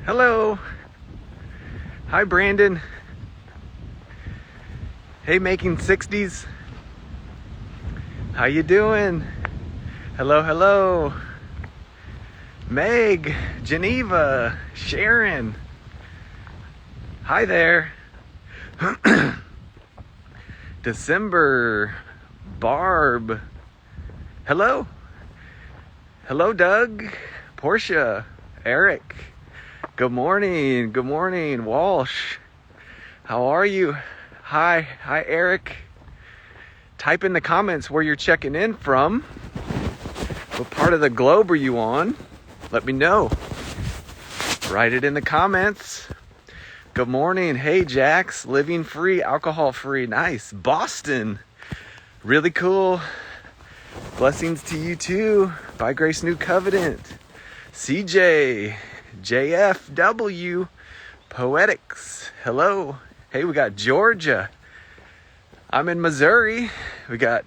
Hello. Hi, Brandon. Hey, making 60s. How you doing? Hello, hello. Meg, Geneva, Sharon. Hi there. December, Barb. Hello. Hello, Doug, Portia, Eric. Good morning. Good morning, Walsh. How are you? Hi, Eric. Type in the comments where you're checking in from. What part of the globe are you on? Let me know. Write it in the comments. Good morning. Hey, Jax. Living free, alcohol free. Nice. Boston. Really cool. Blessings to you too. By Grace New Covenant. CJ. JFW. Poetics. Hello. Hey, we got Georgia. I'm in Missouri. We got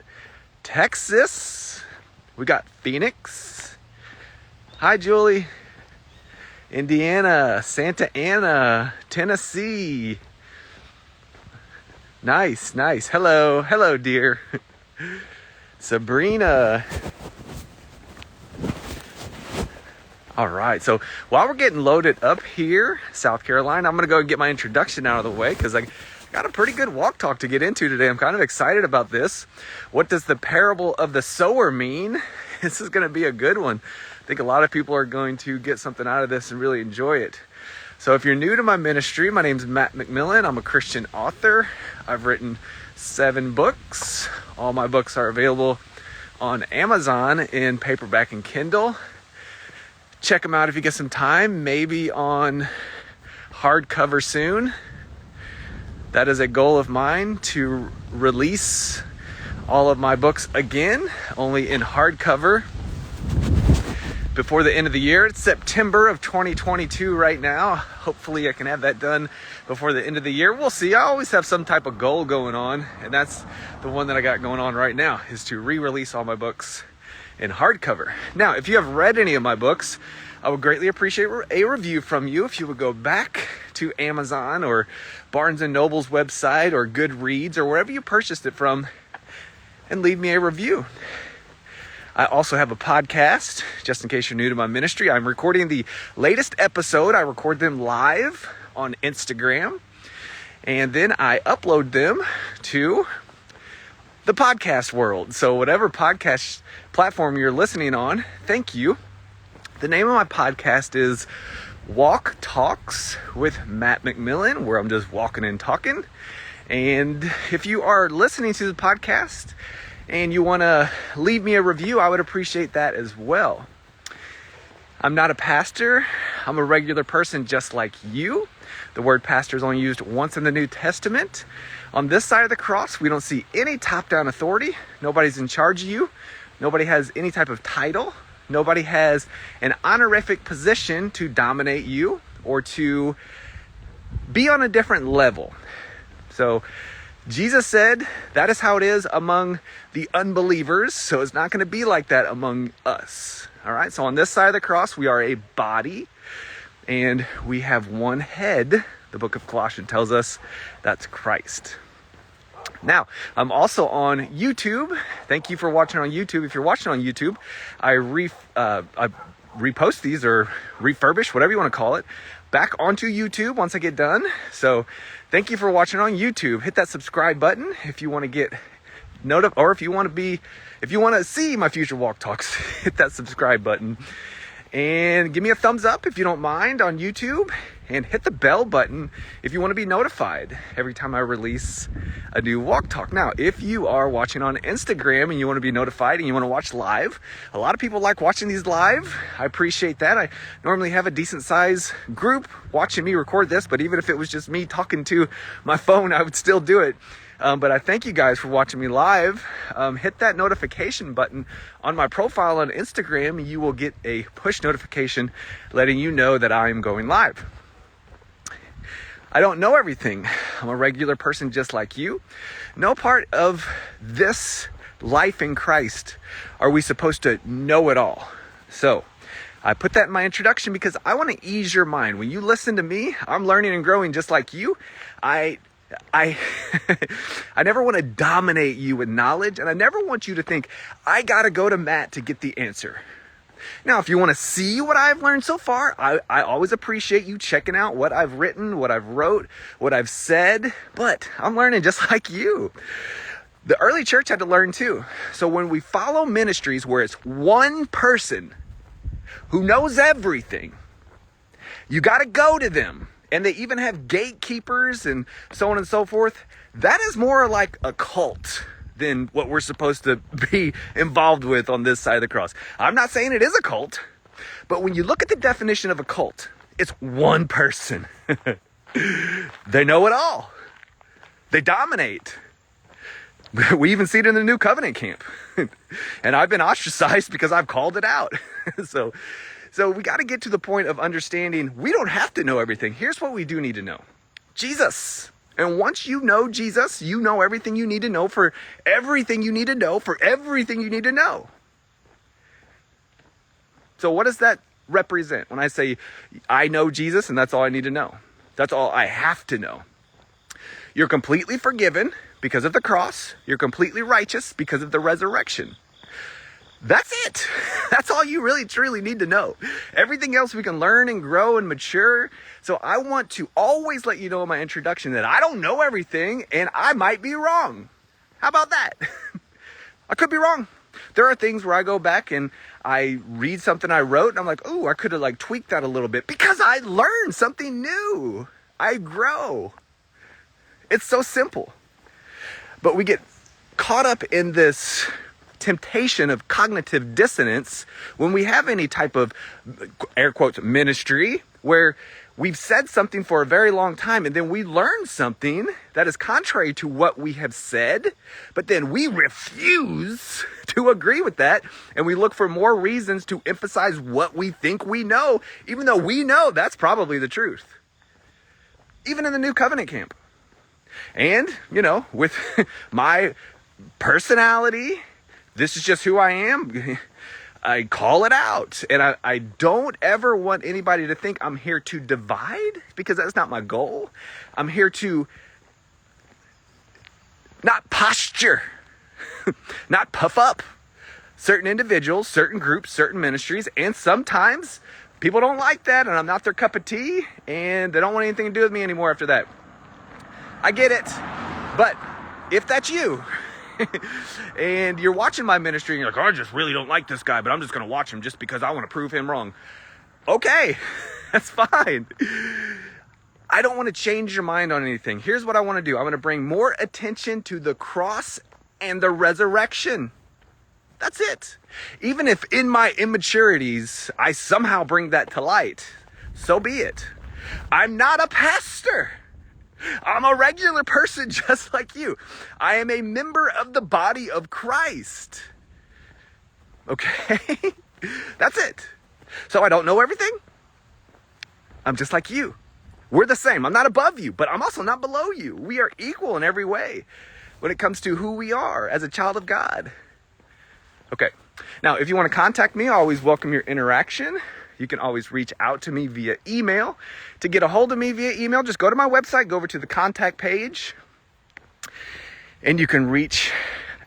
Texas. We got Phoenix. Hi, Julie. Indiana, Santa Ana, Tennessee. Nice, nice. Hello, hello, dear. Sabrina. All right, so while we're getting loaded up here, South Carolina, I'm going to go and get my introduction out of the way because I got a pretty good walk talk to get into today. I'm kind of excited about this. What does the parable of the sower mean? This is going to be a good one. I think a lot of people are going to get something out of this and really enjoy it. So if you're new to my ministry, my name's Matt McMillen. I'm a Christian author. I've written 7 books. All my books are available on Amazon in paperback and Kindle. Check them out if you get some time, maybe on hardcover soon. That is a goal of mine, to release all of my books again, only in hardcover, before the end of the year. It's September of 2022 right now. Hopefully I can have that done before the end of the year. We'll see. I always have some type of goal going on, and that's the one that I got going on right now, is to re-release all my books in hardcover. Now, if you have read any of my books, I would greatly appreciate a review from you. If you would go back to Amazon or Barnes & Noble's website or Goodreads or wherever you purchased it from, and leave me a review. I also have a podcast, just in case you're new to my ministry. I'm recording the latest episode. I record them live on Instagram, and then I upload them to the podcast world. So whatever podcast platform you're listening on, thank you. The name of my podcast is Walk Talks with Matt McMillen, where I'm just walking and talking. And if you are listening to the podcast and you want to leave me a review, I would appreciate that as well. I'm not a pastor. I'm a regular person just like you. The word pastor is only used once in the New Testament. On this side of the cross, we don't see any top-down authority. Nobody's in charge of you. Nobody has any type of title. Nobody has an honorific position to dominate you or to be on a different level. So Jesus said that is how it is among the unbelievers. So it's not going to be like that among us. All right. So on this side of the cross, we are a body and we have one head. The book of Colossians tells us that's Christ. Now, I'm also on YouTube. Thank you for watching on YouTube. If you're watching on YouTube, I repost these, or refurbish, whatever you want to call it, back onto YouTube once I get done. So thank you for watching on YouTube. Hit that subscribe button if you want to get notified, or if you want to see my future walk talks, hit that subscribe button. And give me a thumbs up if you don't mind on YouTube, and hit the bell button if you want to be notified every time I release a new walk talk. Now, if you are watching on Instagram and you want to be notified and you want to watch live, a lot of people like watching these live. I appreciate that. I normally have a decent size group watching me record this, but even if it was just me talking to my phone, I would still do it. But I thank you guys for watching me live. Hit that notification button on my profile on Instagram. You will get a push notification letting you know that I am going live. I don't know everything. I'm a regular person just like you. No part of this life in Christ are we supposed to know it all. So I put that in my introduction because I want to ease your mind. When you listen to me, I'm learning and growing just like you. I never want to dominate you with knowledge, and I never want you to think, I got to go to Matt to get the answer. Now, if you want to see what I've learned so far, I always appreciate you checking out what I've written, what I've wrote, what I've said, but I'm learning just like you. The early church had to learn too. So when we follow ministries where it's one person who knows everything, you got to go to them. And they even have gatekeepers and so on and so forth. That is more like a cult than what we're supposed to be involved with on this side of the cross. I'm not saying it is a cult, but when you look at the definition of a cult, it's one person. They know it all. They dominate. We even see it in the New Covenant camp. And I've been ostracized because I've called it out. So we got to get to the point of understanding we don't have to know everything. Here's what we do need to know. Jesus. And once you know Jesus, you know everything you need to know for everything you need to know for everything you need to know. So what does that represent when I say I know Jesus and that's all I need to know? That's all I have to know. You're completely forgiven because of the cross. You're completely righteous because of the resurrection. That's it. That's all you really truly need to know. Everything else we can learn and grow and mature. So I want to always let you know in my introduction that I don't know everything and I might be wrong. How about that? I could be wrong. There are things where I go back and I read something I wrote and I'm like, oh, I could have tweaked that a little bit because I learned something new. I grow. It's so simple. But we get caught up in this temptation of cognitive dissonance when we have any type of, air quotes, ministry where we've said something for a very long time and then we learn something that is contrary to what we have said, but then we refuse to agree with that and we look for more reasons to emphasize what we think we know, even though we know that's probably the truth. Even in the New Covenant camp. And, with my personality, this is just who I am. I call it out. And I don't ever want anybody to think I'm here to divide because that's not my goal. I'm here to not posture, not puff up certain individuals, certain groups, certain ministries. And sometimes people don't like that and I'm not their cup of tea and they don't want anything to do with me anymore after that. I get it. But if that's you, and you're watching my ministry and you're like, oh, I just really don't like this guy, but I'm just going to watch him just because I want to prove him wrong. Okay, that's fine. I don't want to change your mind on anything. Here's what I want to do. I want to bring more attention to the cross and the resurrection. That's it. Even if in my immaturities, I somehow bring that to light, so be it. I'm not a pastor. I'm a regular person just like you. I am a member of the body of Christ. Okay? That's it. So I don't know everything. I'm just like you. We're the same. I'm not above you, but I'm also not below you. We are equal in every way when it comes to who we are as a child of God. Okay. Now, if you want to contact me, I always welcome your interaction. You can always reach out to me via email. To get a hold of me via email, just go to my website, go over to the contact page, and you can reach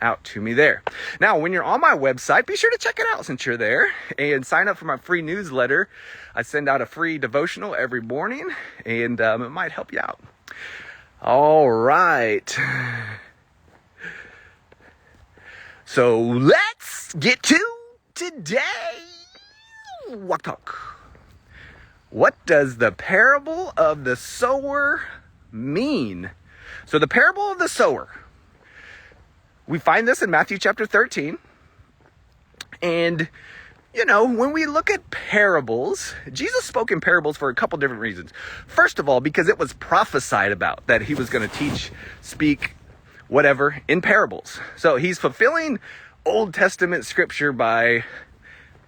out to me there. Now, when you're on my website, be sure to check it out since you're there and sign up for my free newsletter. I send out a free devotional every morning, and it might help you out. All right. So let's get to today. Walk talk. What does the parable of the sower mean? So the parable of the sower, we find this in Matthew chapter 13. And, when we look at parables, Jesus spoke in parables for a couple different reasons. First of all, because it was prophesied about that he was going to teach, speak, whatever, in parables. So he's fulfilling Old Testament scripture by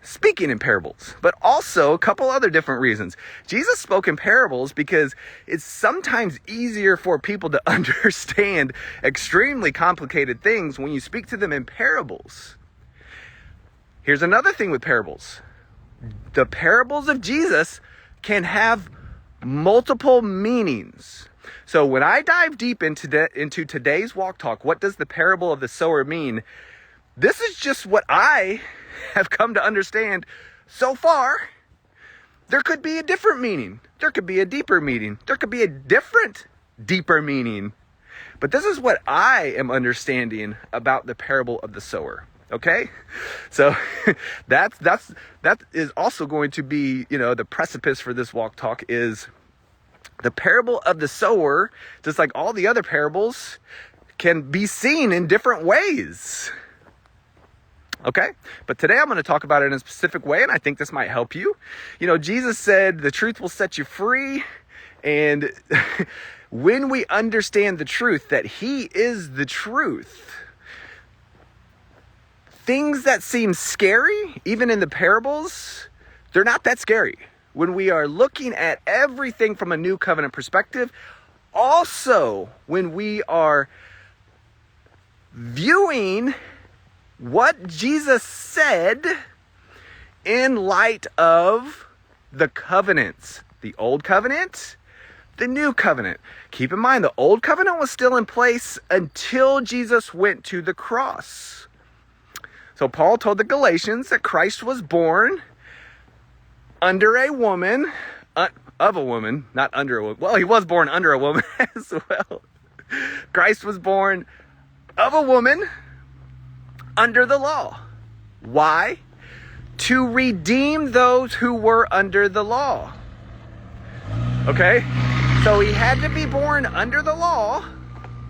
speaking in parables, but also a couple other different reasons. Jesus spoke in parables because it's sometimes easier for people to understand extremely complicated things when you speak to them in parables. Here's another thing with parables. the parables of Jesus can have multiple meanings. So when I dive deep into today's walk talk, what does the parable of the sower mean? This is just what I have come to understand so far. There could be a different meaning. There could be a deeper meaning. There could be a different, deeper meaning. But this is what I am understanding about the parable of the sower. Okay? So that is also going to be, the precipice for this walk talk is the parable of the sower, just like all the other parables, can be seen in different ways. Okay? But today I'm going to talk about it in a specific way, and I think this might help you. Jesus said the truth will set you free, and when we understand the truth, that he is the truth, things that seem scary, even in the parables, they're not that scary. When we are looking at everything from a new covenant perspective, also when we are viewing what Jesus said in light of the covenants, the old covenant, the new covenant. Keep in mind, the old covenant was still in place until Jesus went to the cross. So Paul told the Galatians that Christ was born under a woman, of a woman, not under a woman. Well, he was born under a woman as well. Christ was born of a woman under the law. Why? To redeem those who were under the law. Okay? So he had to be born under the law,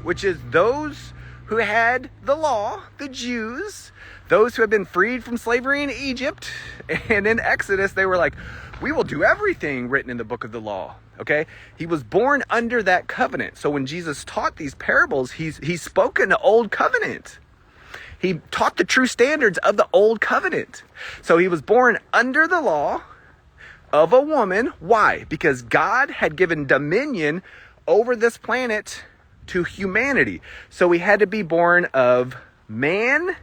which is those who had the law, the Jews, those who had been freed from slavery in Egypt. And in Exodus, they were like, we will do everything written in the book of the law. Okay? He was born under that covenant. So when Jesus taught these parables, he spoke in the old covenant. He taught the true standards of the old covenant. So he was born under the law of a woman. Why? Because God had given dominion over this planet to humanity. So he had to be born of man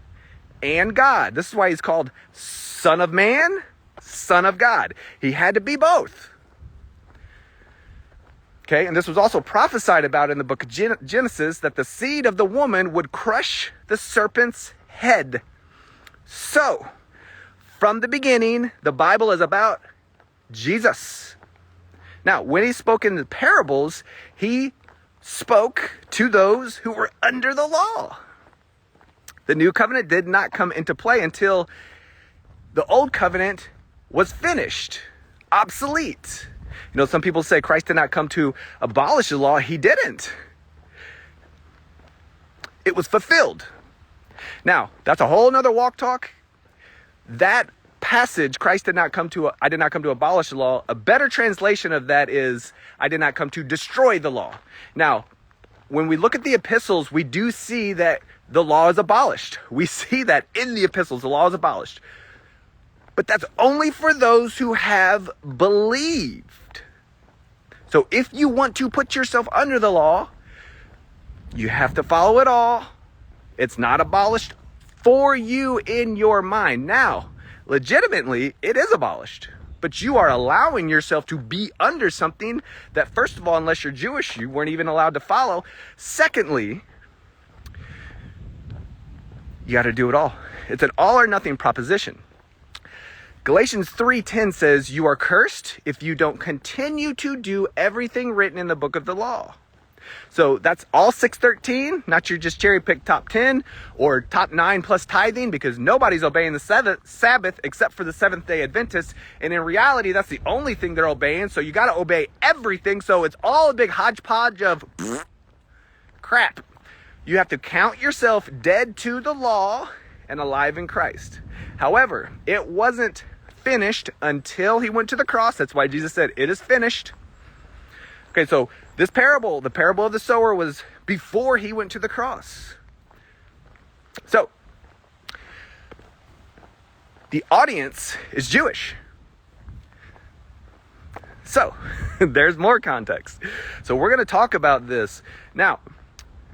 and God. This is why he's called Son of Man, Son of God. He had to be both. Okay, and this was also prophesied about in the book of Genesis, that the seed of the woman would crush the serpent's head. So, from the beginning, the Bible is about Jesus. Now, when he spoke in the parables, he spoke to those who were under the law. The new covenant did not come into play until the old covenant was finished, obsolete. Some people say Christ did not come to abolish the law. He didn't. It was fulfilled. Now, that's a whole nother walk talk. That passage, I did not come to abolish the law. A better translation of that is, I did not come to destroy the law. Now, when we look at the epistles, we do see that the law is abolished. We see that in the epistles, the law is abolished. But that's only for those who have believed. So if you want to put yourself under the law, you have to follow it all. It's not abolished for you in your mind. Now, legitimately, it is abolished. But you are allowing yourself to be under something that, first of all, unless you're Jewish, you weren't even allowed to follow. Secondly, you got to do it all. It's an all or nothing proposition. Galatians 3:10 says, you are cursed if you don't continue to do everything written in the book of the law. So that's all 613, not your just cherry pick top 10 or top 9 plus tithing, because nobody's obeying the Sabbath except for the Seventh-day Adventists. And in reality, that's the only thing they're obeying. So you got to obey everything. So it's all a big hodgepodge of crap. You have to count yourself dead to the law and alive in Christ. However, it wasn't finished until he went to the cross. That's why Jesus said, it is finished. Okay, so this parable, the parable of the sower, was before he went to the cross. So, the audience is Jewish. So, there's more context. So we're going to talk about this. Now,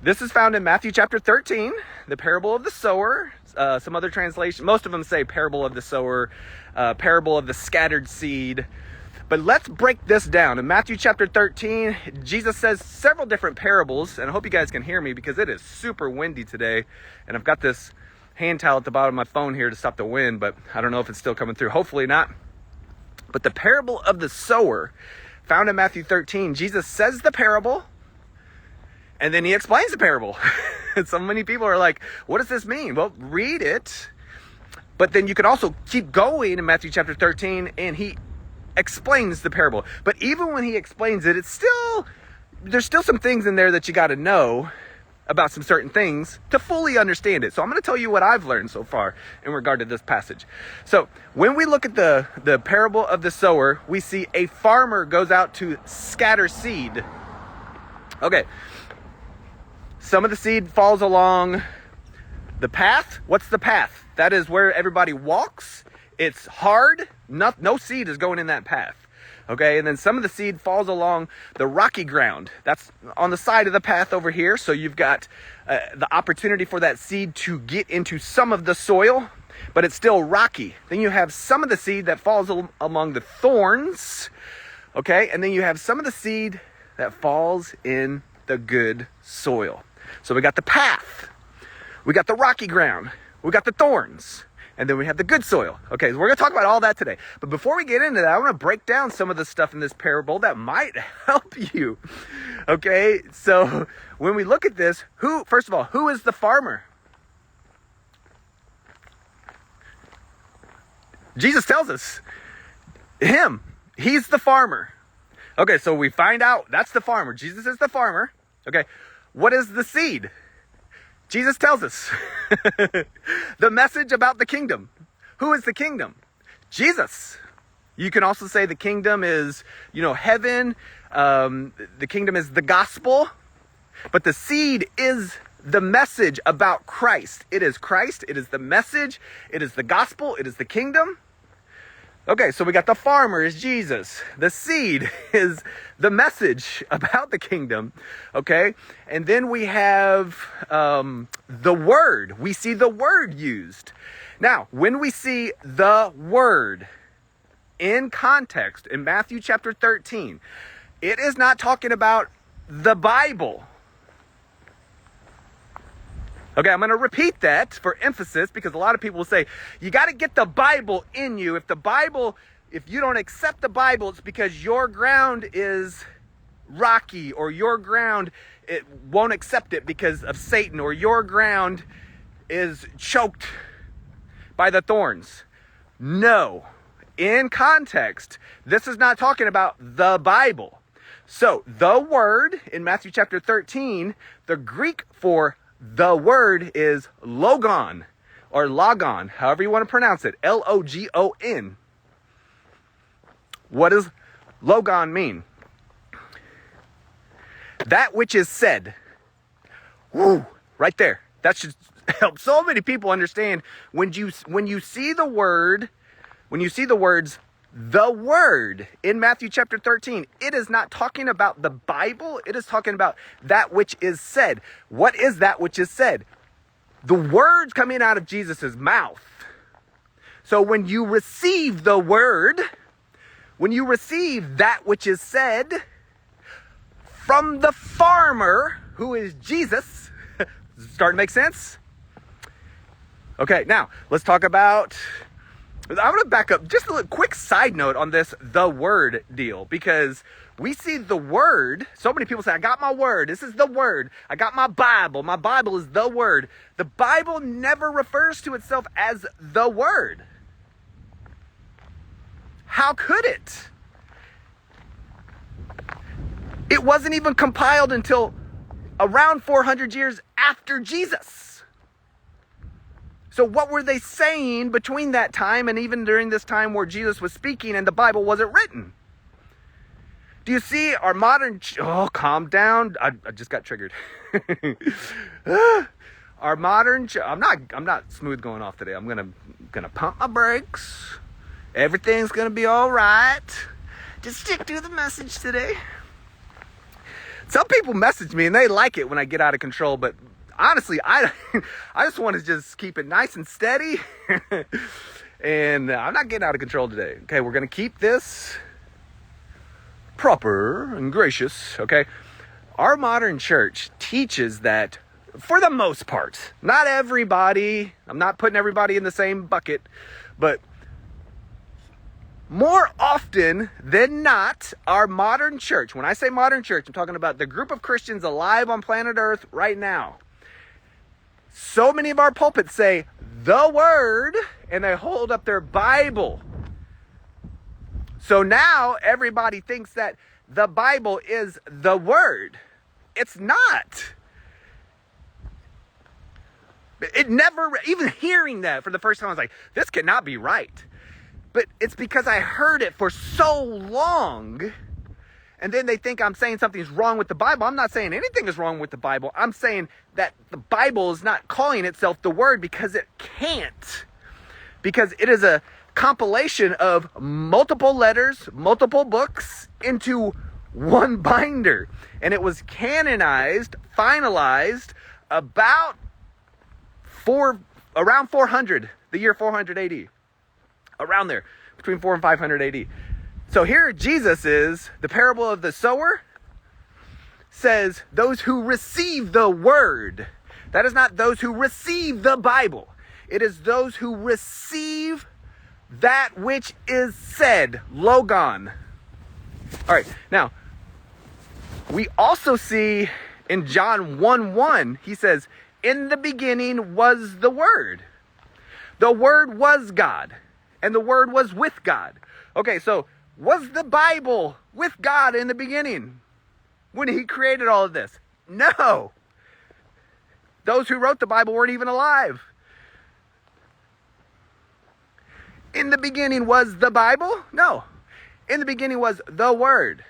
this is found in Matthew chapter 13, the parable of the sower. some other translation. Most of them say parable of the sower, parable of the scattered seed. But let's break this down. In Matthew chapter 13, Jesus says several different parables, and I hope you guys can hear me because it is super windy today, and I've got this hand towel at the bottom of my phone here to stop the wind, but I don't know if it's still coming through. Hopefully not. But the parable of the sower, found in Matthew 13, Jesus says the parable, and then he explains the parable. And so many people are like, what does this mean? Well, read it, but then you can also keep going in Matthew chapter 13, and he explains the parable. But even when he explains it, there's still some things in there that you got to know about some certain things to fully understand it. So I'm going to tell you what I've learned so far in regard to this passage. So when we look at the parable of the sower, we see a farmer goes out to scatter seed. Okay. Some of the seed falls along the path. What's the path? That is where everybody walks. It's hard. No seed is going in that path. Okay, and then some of the seed falls along the rocky ground. That's on the side of the path over here. So you've got the opportunity for that seed to get into some of the soil, but it's still rocky. Then you have some of the seed that falls among the thorns. Okay, and then you have some of the seed that falls in the good soil. So we got the path, we got the rocky ground, we got the thorns, and then we have the good soil. Okay, so we're going to talk about all that today. But before we get into that, I want to break down some of the stuff in this parable that might help you. Okay, so when we look at this, first of all, who is the farmer? Jesus tells us, him. He's the farmer. Okay, so we find out that's the farmer. Jesus is the farmer. Okay, what is the seed? Jesus tells us the message about the kingdom. Who is the kingdom? Jesus. You can also say the kingdom is, heaven. The kingdom is the gospel. But the seed is the message about Christ. It is Christ. It is the message. It is the gospel. It is the kingdom. Okay, so we got the farmer is Jesus. The seed is the message about the kingdom. Okay, and then we have the word. We see the word used. Now, when we see the word in context in Matthew chapter 13, it is not talking about the Bible. Okay, I'm going to repeat that for emphasis because a lot of people will say, you got to get the Bible in you. If you don't accept the Bible, it's because your ground is rocky, or your ground, it won't accept it because of Satan, or your ground is choked by the thorns. No. In context, this is not talking about the Bible. So, the word in Matthew chapter 13, the Greek for the word is Logon, or Logon, however you want to pronounce it. Logon. What does Logon mean? That which is said. Woo, right there. That should help so many people understand when you see the word, when you see the words the word in Matthew chapter 13, it is not talking about the Bible. It is talking about that which is said. What is that which is said? The words coming out of Jesus' mouth. So when you receive the word, when you receive that which is said from the farmer, who is Jesus, starting to make sense? Okay, now let's talk about, I'm going to back up just a little quick side note on this the word deal, because we see the word. So many people say, I got my word. This is the word. I got my Bible. My Bible is the word. The Bible never refers to itself as the word. How could it? It wasn't even compiled until around 400 years after Jesus. So what were they saying between that time and even during this time where Jesus was speaking and the Bible wasn't written? Do you see our modern... Oh, calm down. I just got triggered. Our modern... I'm not smooth going off today. I'm gonna pump my brakes. Everything's gonna be all right. Just stick to the message today. Some people message me and they like it when I get out of control, but honestly, I just want to just keep it nice and steady. And I'm not getting out of control today. Okay, we're going to keep this proper and gracious, okay? Our modern church teaches that, for the most part, not everybody, I'm not putting everybody in the same bucket, but more often than not, our modern church, when I say modern church, I'm talking about the group of Christians alive on planet Earth right now. So many of our pulpits say the Word, and they hold up their Bible. So now everybody thinks that the Bible is the Word. It's not. It never, even hearing that for the first time, I was like, this cannot be right. But it's because I heard it for so long, and then they think I'm saying something's wrong with the Bible. I'm not saying anything is wrong with the Bible. I'm saying that the Bible is not calling itself the Word because it can't. Because it is a compilation of multiple letters, multiple books into one binder. And it was canonized, finalized around 400, the year 400 AD. Around there, between 400 and 500 AD. So here Jesus is, the parable of the sower says those who receive the Word. That is not those who receive the Bible. It is those who receive that which is said, Logon. All right, now, we also see in John 1:1, he says, in the beginning was the Word. The Word was God, and the Word was with God. Okay, so was the Bible with God in the beginning when he created all of this? No. Those who wrote the Bible weren't even alive. In the beginning was the Bible? No. In the beginning was the Word.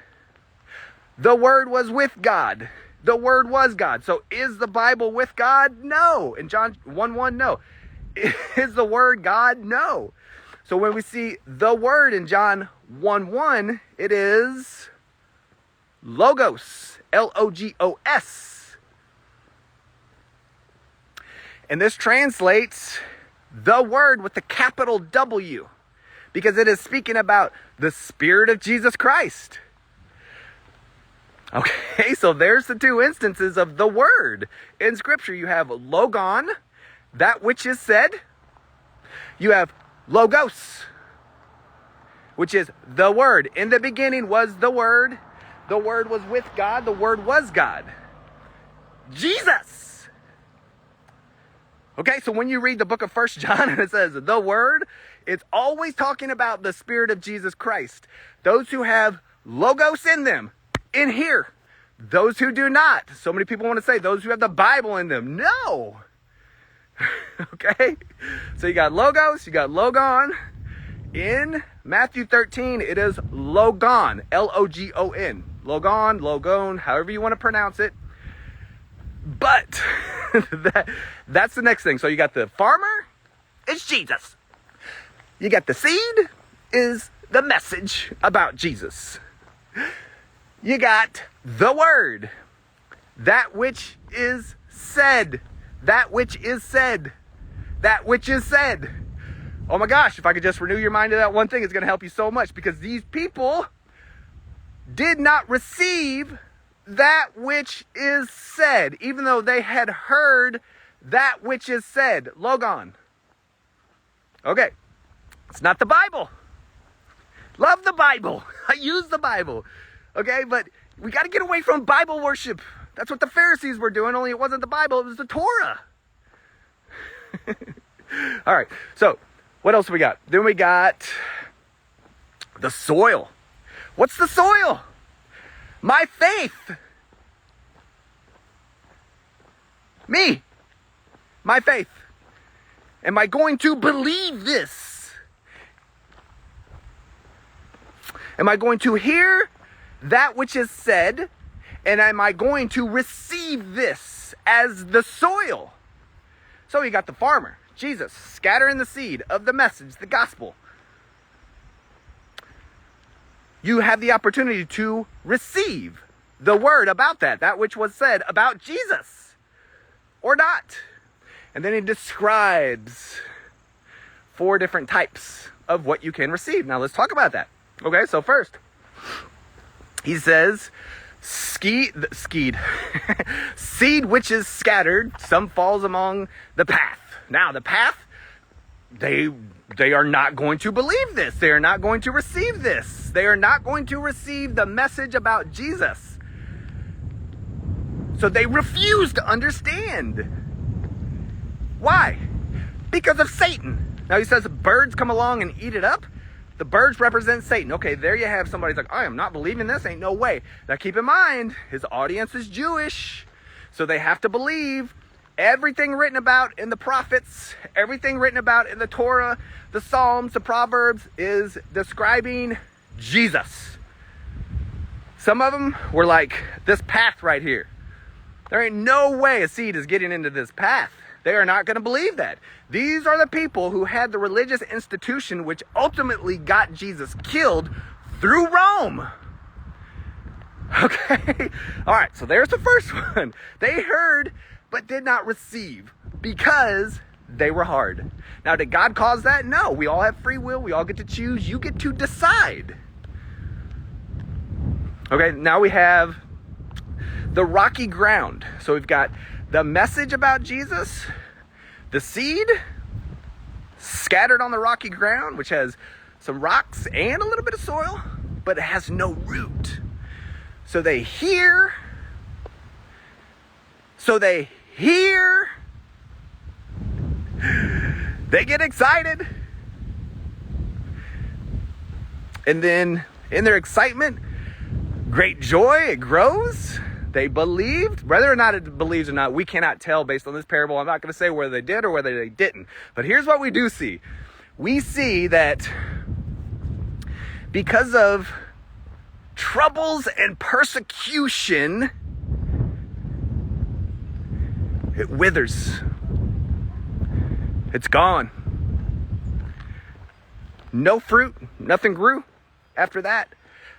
The Word was with God. The Word was God. So is the Bible with God? No. In John 1:1, no. Is the Word God? No. So when we see the Word in John 1:1, it is Logos. Logos. And this translates the Word with the capital W, because it is speaking about the Spirit of Jesus Christ. Okay, so there's the two instances of the Word in Scripture. You have Logon, that which is said. You have Logos, which is the Word. In the beginning was the Word. The Word was with God. The Word was God. Jesus. Okay, so when you read the book of 1 John and it says the Word, it's always talking about the Spirit of Jesus Christ. Those who have Logos in them, in here. Those who do not. So many people want to say those who have the Bible in them. No. Okay, so you got Logos, you got Logon. In Matthew 13, it is Logon, Logon. Logon, however you want to pronounce it. But that's the next thing. So you got the farmer, it's Jesus. You got the seed, is the message about Jesus. You got the Word, that which is said. That which is said. That which is said. Oh my gosh, if I could just renew your mind to that one thing, it's going to help you so much, because these people did not receive that which is said, even though they had heard that which is said. Logon. Okay, it's not the Bible. Love the Bible. I use the Bible. Okay, but we got to get away from Bible worship. That's what the Pharisees were doing, only it wasn't the Bible, it was the Torah. All right, so what else we got? Then we got the soil. What's the soil? My faith. Me. My faith. Am I going to believe this? Am I going to hear that which is said? And am I going to receive this as the soil? So you got the farmer, Jesus, scattering the seed of the message, the gospel. You have the opportunity to receive the word about that which was said about Jesus. or not. And then he describes 4 different types of what you can receive. Now let's talk about that. Okay, so first, he says, seed which is scattered, some falls among the path. Now the path, they are not going to believe this. They are not going to receive this. They are not going to receive the message about Jesus. So they refuse to understand. Why? Because of Satan. Now he says birds come along and eat it up. The birds represent Satan. Okay, there you have somebody's like, I am not believing this. Ain't no way. Now keep in mind, his audience is Jewish. So they have to believe everything written about in the prophets, everything written about in the Torah, the Psalms, the Proverbs is describing Jesus. Some of them were like this path right here. There ain't no way a seed is getting into this path. They are not going to believe that. These are the people who had the religious institution which ultimately got Jesus killed through Rome. Okay? All right, so there's the first one. They heard but did not receive because they were hard. Now, did God cause that? No. We all have free will. We all get to choose. You get to decide. Okay, now we have the rocky ground. So we've got the message about Jesus, the seed scattered on the rocky ground, which has some rocks and a little bit of soil, but it has no root. So they hear, they get excited, and then in their excitement, great joy, it grows. They believed. Whether or not it believes or not, we cannot tell based on this parable. I'm not going to say whether they did or whether they didn't. But here's what we do see. We see that because of troubles and persecution, it withers. It's gone. No fruit, nothing grew after that.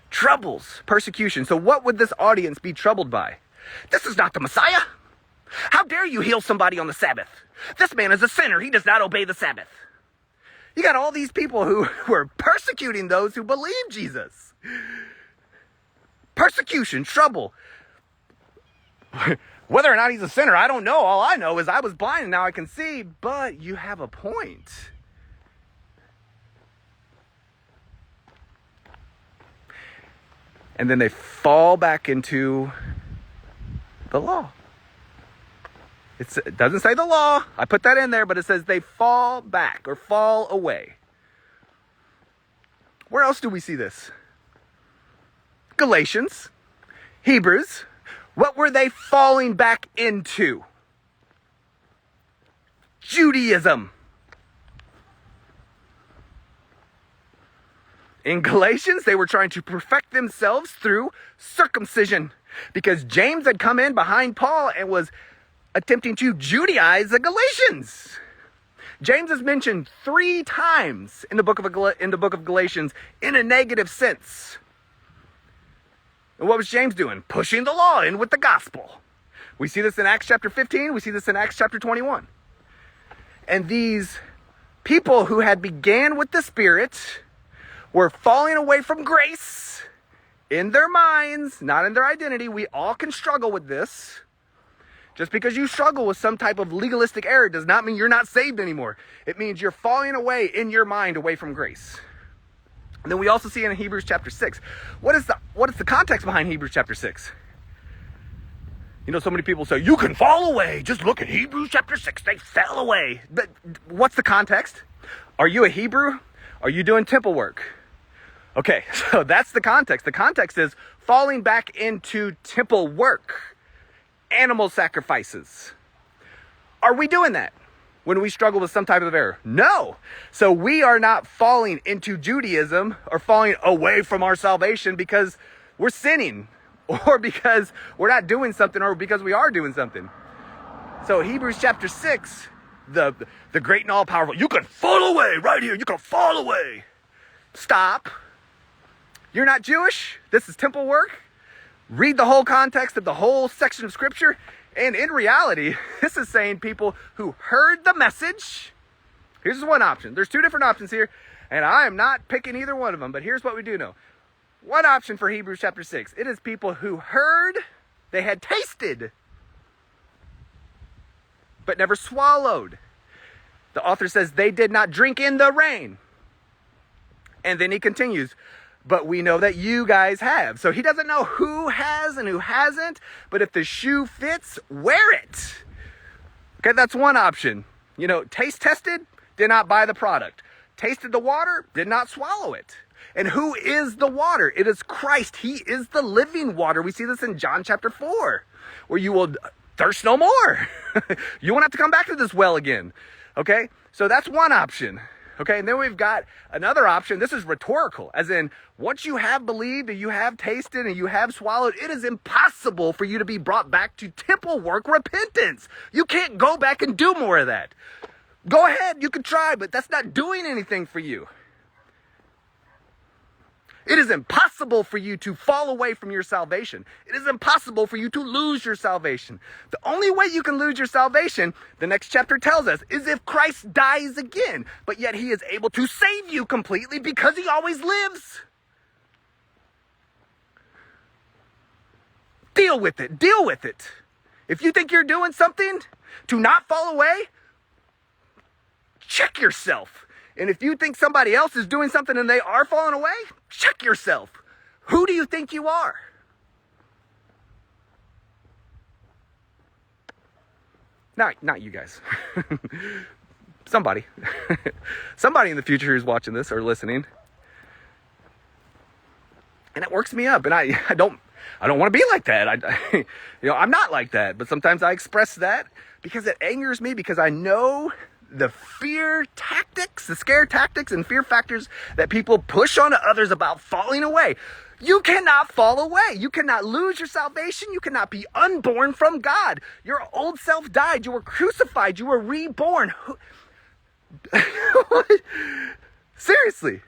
Troubles, persecution. So what would this audience be troubled by? This is not the Messiah. How dare you heal somebody on the Sabbath? This man is a sinner. He does not obey the Sabbath. You got all these people who were persecuting those who believe Jesus. Persecution, trouble. Whether or not he's a sinner, I don't know. All I know is I was blind and now I can see. But you have a point. And then they fall back into the law. It doesn't say the law. I put that in there, but it says they fall back or fall away. Where else do we see this? Galatians, Hebrews. What were they falling back into? Judaism. In Galatians, they were trying to perfect themselves through circumcision because James had come in behind Paul and was attempting to Judaize the Galatians. James is mentioned 3 times in the book of Galatians in a negative sense. And what was James doing? Pushing the law in with the gospel. We see this in Acts chapter 15. We see this in Acts chapter 21. And these people who had began with the Spirit were falling away from grace in their minds, not in their identity. We all can struggle with this. Just because you struggle with some type of legalistic error does not mean you're not saved anymore. It means you're falling away in your mind away from grace. And then we also see in Hebrews chapter 6. What is the context behind Hebrews chapter 6? You know, so many people say, you can fall away. Just look at Hebrews chapter 6. They fell away. But what's the context? Are you a Hebrew? Are you doing temple work? Okay, so that's the context. The context is falling back into temple work, animal sacrifices. Are we doing that when we struggle with some type of error? No. So we are not falling into Judaism or falling away from our salvation because we're sinning or because we're not doing something or because we are doing something. So Hebrews chapter 6, the great and all-powerful, you can fall away right here. You can fall away. Stop. You're not Jewish. This is temple work. read the whole context of the whole section of scripture. And in reality, this is saying people who heard the message. Here's one option. There's two different options here, and I am not picking either one of them, but here's what we do know. One option for Hebrews chapter 6. It is people who heard, they had tasted, but never swallowed. The author says they did not drink in the rain. And then he continues, but we know that you guys have. So he doesn't know who has and who hasn't, but if the shoe fits, wear it. Okay, that's one option. You know, taste tested, did not buy the product. Tasted the water, did not swallow it. And who is the water? It is Christ. He is the living water. We see this in John chapter 4, where you will thirst no more. You won't have to come back to this well again. Okay, so that's one option. Okay, and then we've got another option. This is rhetorical, as in, once you have believed and you have tasted and you have swallowed, it is impossible for you to be brought back to temple work repentance. You can't go back and do more of that. Go ahead, you can try, but that's not doing anything for you. It is impossible for you to fall away from your salvation. It is impossible for you to lose your salvation. The only way you can lose your salvation, the next chapter tells us, is if Christ dies again. But yet he is able to save you completely because he always lives. Deal with it. Deal with it. If you think you're doing something to not fall away, check yourself. And if you think somebody else is doing something and they are falling away, check yourself. Who do you think you are? Not you guys. Somebody. Somebody in the future who's watching this or listening. And it works me up. And I don't want to be like that. I'm not like that. But sometimes I express that because it angers me, because I know the fear tactics, the scare tactics and fear factors that people push onto others about falling away. You cannot fall away. You cannot lose your salvation. You cannot be unborn from God. Your old self died. You were crucified. You were reborn. Seriously.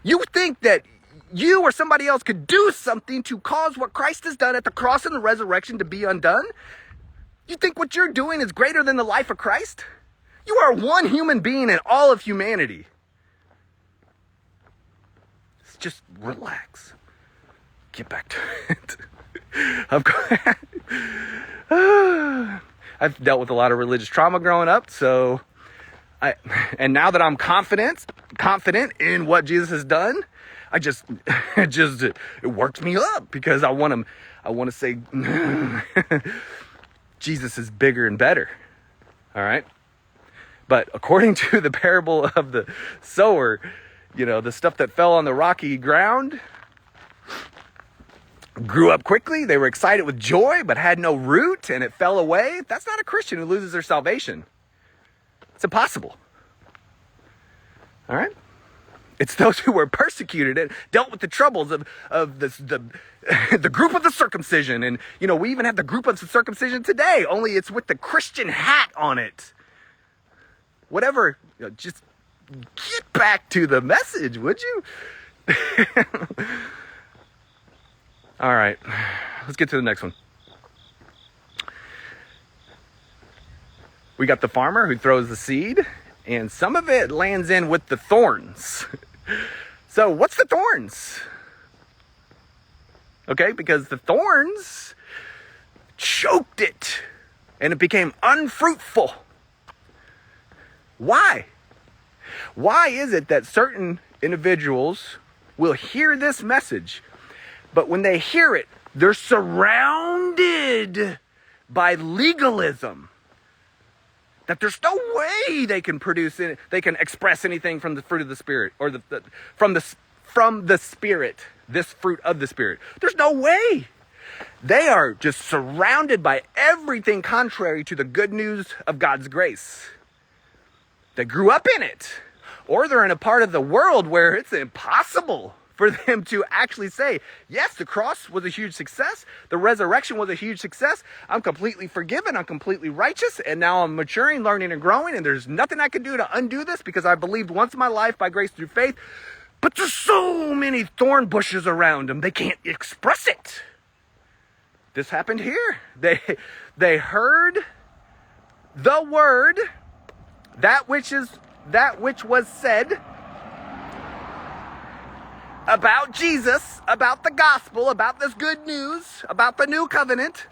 You think that you or somebody else could do something to cause what Christ has done at the cross and the resurrection to be undone? You think what you're doing is greater than the life of Christ? You are one human being in all of humanity. Just relax. Get back to it. I've dealt with a lot of religious trauma growing up, and now that I'm confident in what Jesus has done, it works me up, because I want to say Jesus is bigger and better. All right. But according to the parable of the sower, the stuff that fell on the rocky ground grew up quickly. They were excited with joy, but had no root, and it fell away. That's not a Christian who loses their salvation. It's impossible. All right. It's those who were persecuted and dealt with the troubles of the group of the circumcision. And, we even have the group of the circumcision today, only it's with the Christian hat on it. Whatever, just get back to the message, would you? All right, let's get to the next one. We got the farmer who throws the seed, and some of it lands in with the thorns. So what's the thorns? Okay, because the thorns choked it and it became unfruitful. Why? Why is it that certain individuals will hear this message, but when they hear it, they're surrounded by legalism? That there's no way they can they can express anything from the fruit of the Spirit, or from the Spirit, this fruit of the Spirit. There's no way. They are just surrounded by everything contrary to the good news of God's grace. They grew up in it, or they're in a part of the world where it's impossible for them to actually say, yes, the cross was a huge success. The resurrection was a huge success. I'm completely forgiven. I'm completely righteous. And now I'm maturing, learning, and growing. And there's nothing I can do to undo this, because I believed once in my life by grace through faith. But there's so many thorn bushes around them, they can't express it. This happened here. They heard the word, that which was said about Jesus, about the gospel, about this good news, about the new covenant,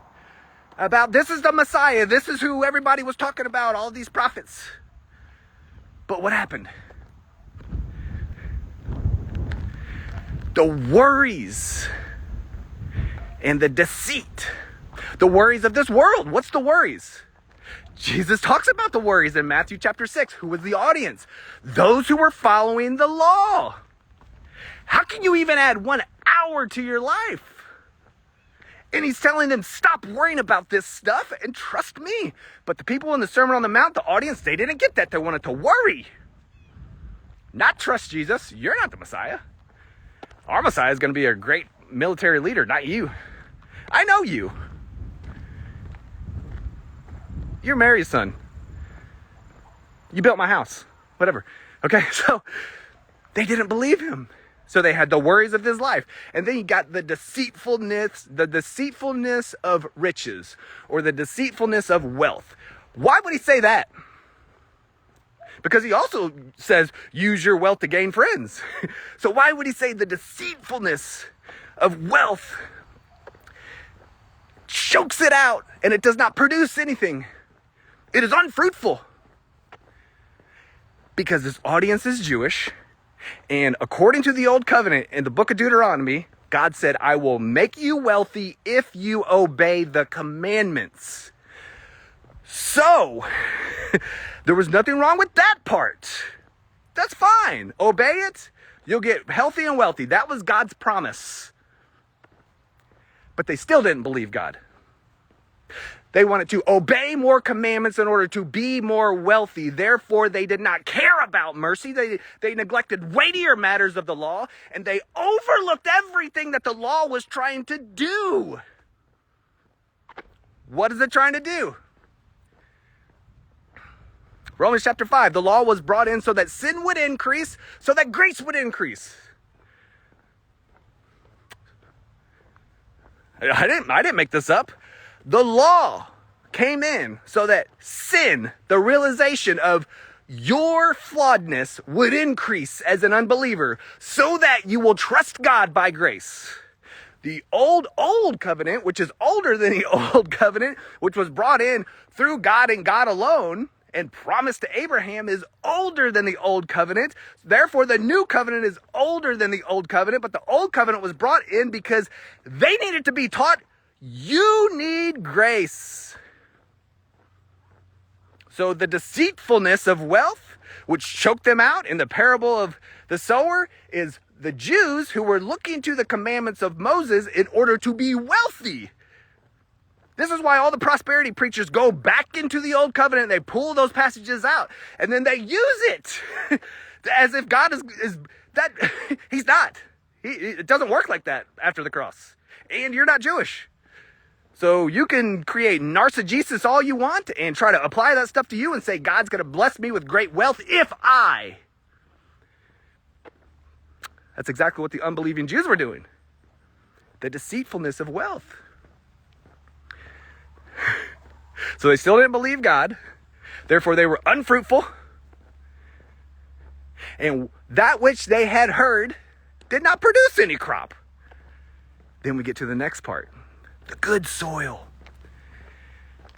about this is the Messiah, this is who everybody was talking about, all these prophets. But what happened? The worries and the deceit, the worries of this world. What's the worries? Jesus talks about the worries in Matthew chapter 6. Who was the audience? Those who were following the law. How can you even add 1 hour to your life? And he's telling them, stop worrying about this stuff and trust me. But the people in the Sermon on the Mount, the audience, they didn't get that. They wanted to worry. Not trust Jesus. You're not the Messiah. Our Messiah is going to be a great military leader, not you. I know you. You're Mary's son. You built my house. Whatever. Okay, so they didn't believe him. So they had the worries of this life. And then you got the deceitfulness of riches, or the deceitfulness of wealth. Why would he say that? Because he also says, use your wealth to gain friends. So why would he say the deceitfulness of wealth chokes it out and it does not produce anything? It is unfruitful. Because this audience is Jewish. And according to the Old Covenant in the book of Deuteronomy, God said, I will make you wealthy if you obey the commandments. So, there was nothing wrong with that part. That's fine. Obey it. You'll get healthy and wealthy. That was God's promise. But they still didn't believe God. They wanted to obey more commandments in order to be more wealthy. Therefore, they did not care about mercy. They neglected weightier matters of the law, and they overlooked everything that the law was trying to do. What is it trying to do? Romans chapter 5, the law was brought in so that sin would increase, so that grace would increase. I didn't make this up. The law came in so that sin, the realization of your flawedness, would increase as an unbeliever, so that you will trust God by grace. The old covenant, which is older than the old covenant, which was brought in through God and God alone, and promised to Abraham, is older than the old covenant. Therefore, the new covenant is older than the old covenant, but the old covenant was brought in because they needed to be taught, you need grace. So the deceitfulness of wealth, which choked them out in the parable of the sower, is the Jews who were looking to the commandments of Moses in order to be wealthy. This is why all the prosperity preachers go back into the old covenant. They pull those passages out and then they use it as if God is that. He's not. It doesn't work like that after the cross. And you're not Jewish. So you can create narcissism all you want and try to apply that stuff to you and say, God's going to bless me with great wealth if I. That's exactly what the unbelieving Jews were doing. The deceitfulness of wealth. So they still didn't believe God. Therefore, they were unfruitful. And that which they had heard did not produce any crop. Then we get to the next part. The good soil.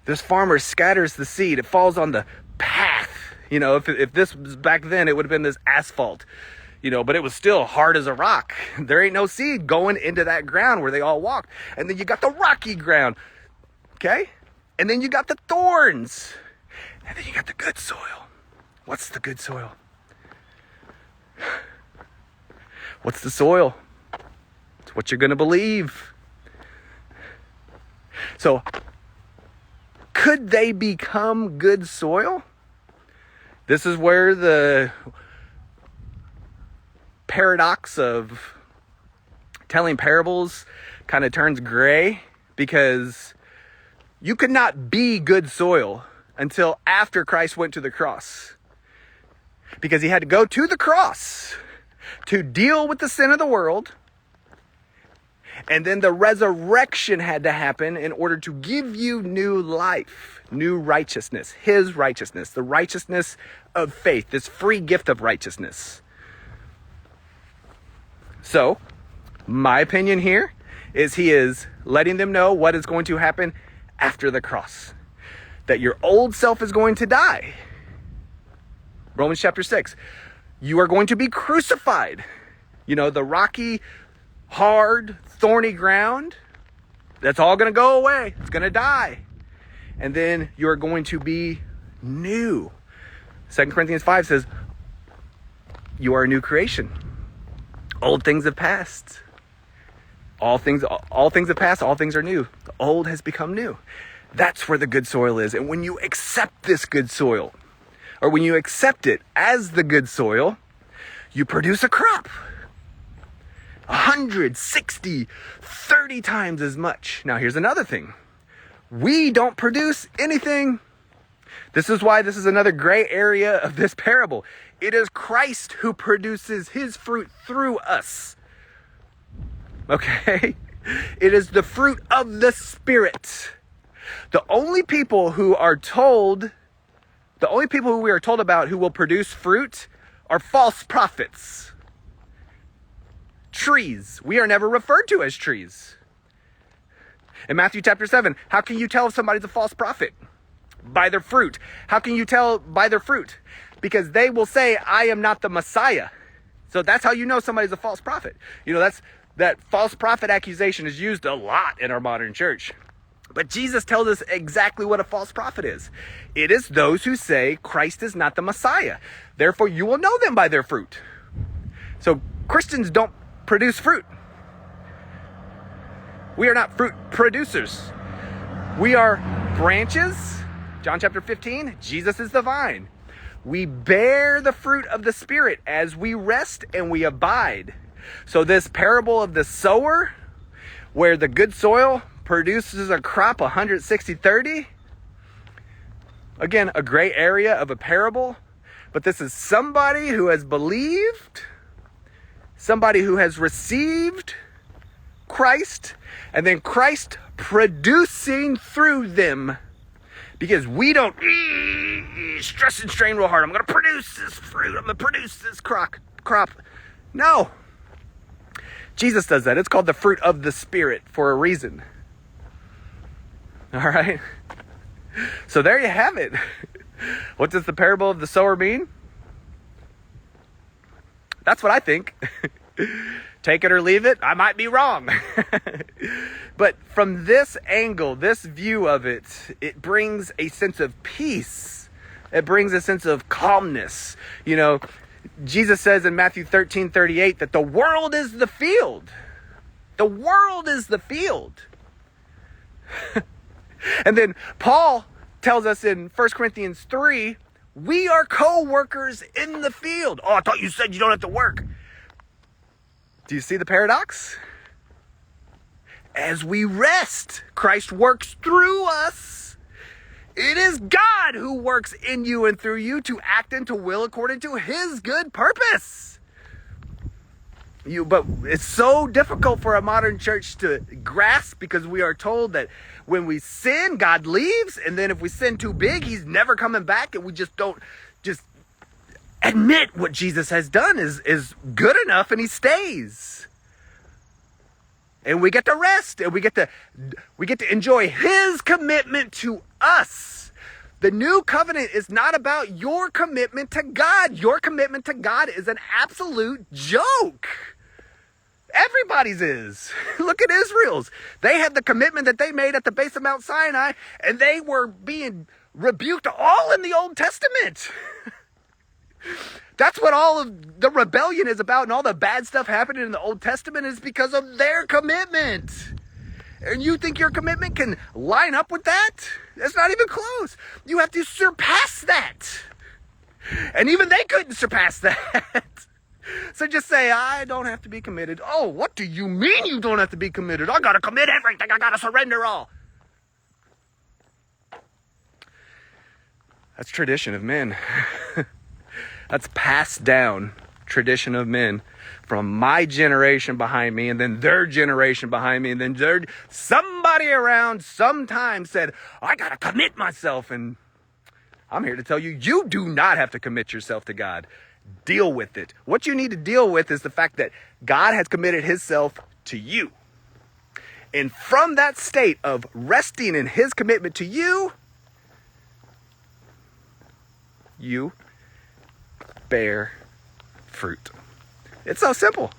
This farmer scatters the seed. It falls on the path. You know, if this was back then, it would have been this asphalt. You know, but it was still hard as a rock. There ain't no seed going into that ground where they all walked. And then you got the rocky ground. Okay? And then you got the thorns. And then you got the good soil. What's the good soil? What's the soil? It's what you're going to believe. So, could they become good soil? This is where the paradox of telling parables kind of turns gray, because you could not be good soil until after Christ went to the cross, because he had to go to the cross to deal with the sin of the world. And then the resurrection had to happen in order to give you new life, new righteousness, his righteousness, the righteousness of faith, this free gift of righteousness. So, my opinion here is he is letting them know what is going to happen after the cross. That your old self is going to die. Romans chapter 6. You are going to be crucified. You know, the rocky, hard, thorny ground, that's all going to go away. It's going to die. And then you're going to be new. 2 Corinthians 5 says, you are a new creation. Old things have passed. All things have passed. All things are new. The old has become new. That's where the good soil is. And when you accept this good soil, or when you accept it as the good soil, you produce a crop. 160, 30 times as much. Now here's another thing. We don't produce anything. This is why this is another gray area of this parable. It is Christ who produces his fruit through us. Okay? It is the fruit of the Spirit. The only people who we are told about who will produce fruit are false prophets. Trees. We are never referred to as trees. In Matthew chapter 7, how can you tell if somebody's a false prophet? By their fruit. How can you tell by their fruit? Because they will say, I am not the Messiah. So that's how you know somebody's a false prophet. You know, that false prophet accusation is used a lot in our modern church. But Jesus tells us exactly what a false prophet is. It is those who say Christ is not the Messiah. Therefore, you will know them by their fruit. So Christians don't produce fruit. We are not fruit producers. We are branches. John chapter 15, Jesus is the vine. We bear the fruit of the Spirit as we rest and we abide. So this parable of the sower, where the good soil produces a crop 160-30. Again, a gray area of a parable. But this is somebody who has believed, somebody who has received Christ, and then Christ producing through them. Because we don't stress and strain real hard. I'm going to produce this fruit. I'm going to produce this crop. No. Jesus does that. It's called the fruit of the Spirit for a reason. All right. So there you have it. What does the parable of the sower mean? That's what I think. Take it or leave it. I might be wrong. But from this angle, this view of it, it brings a sense of peace. It brings a sense of calmness. You know, Jesus says in Matthew 13:38 that the world is the field. The world is the field. And then Paul tells us in 1 Corinthians 3, we are co-workers in the field. Oh, I thought you said you don't have to work. Do you see the paradox? As we rest, Christ works through us. It is God who works in you and through you to act and to will according to his good purpose. But it's so difficult for a modern church to grasp, because we are told that when we sin, God leaves, and then if we sin too big, he's never coming back, and we just don't admit what Jesus has done is good enough, and he stays. And we get to rest, and we get to enjoy his commitment to us. The new covenant is not about your commitment to God. Your commitment to God is an absolute joke. Everybody's is. Look at Israel's. They had the commitment that they made at the base of Mount Sinai, and they were being rebuked all in the Old Testament. That's what all of the rebellion is about, and all the bad stuff happening in the Old Testament is because of their commitment. And you think your commitment can line up with that? It's not even close. You have to surpass that. And even they couldn't surpass that. So just say, I don't have to be committed. Oh, what do you mean you don't have to be committed? I got to commit everything. I got to surrender all. That's tradition of men. That's passed down tradition of men from my generation behind me, and then their generation behind me, and then somebody around sometime said, I gotta commit myself. And I'm here to tell you, you do not have to commit yourself to God. Deal with it. What you need to deal with is the fact that God has committed himself to you. And from that state of resting in his commitment to you, you bear fruit. It's so simple.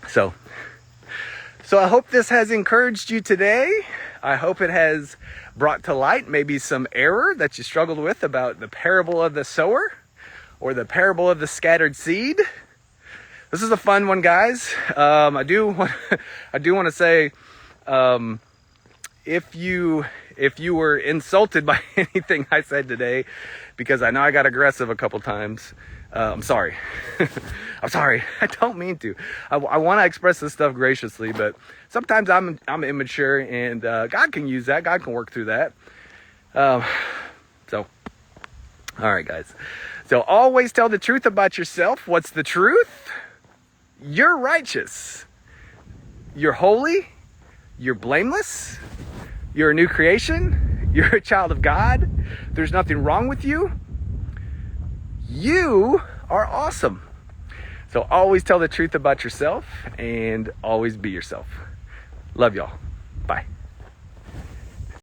So I hope this has encouraged you today. I hope it has brought to light maybe some error that you struggled with about the parable of the sower or the parable of the scattered seed. This is a fun one, guys. I do want to say, if you were insulted by anything I said today, because I know I got aggressive a couple times, I'm sorry. I'm sorry. I don't mean to. I want to express this stuff graciously, but sometimes I'm immature, and God can use that. God can work through that. All right, guys. So always tell the truth about yourself. What's the truth? You're righteous. You're holy. You're blameless. You're a new creation. You're a child of God. There's nothing wrong with you. You are awesome. So always tell the truth about yourself and always be yourself. Love y'all. Bye.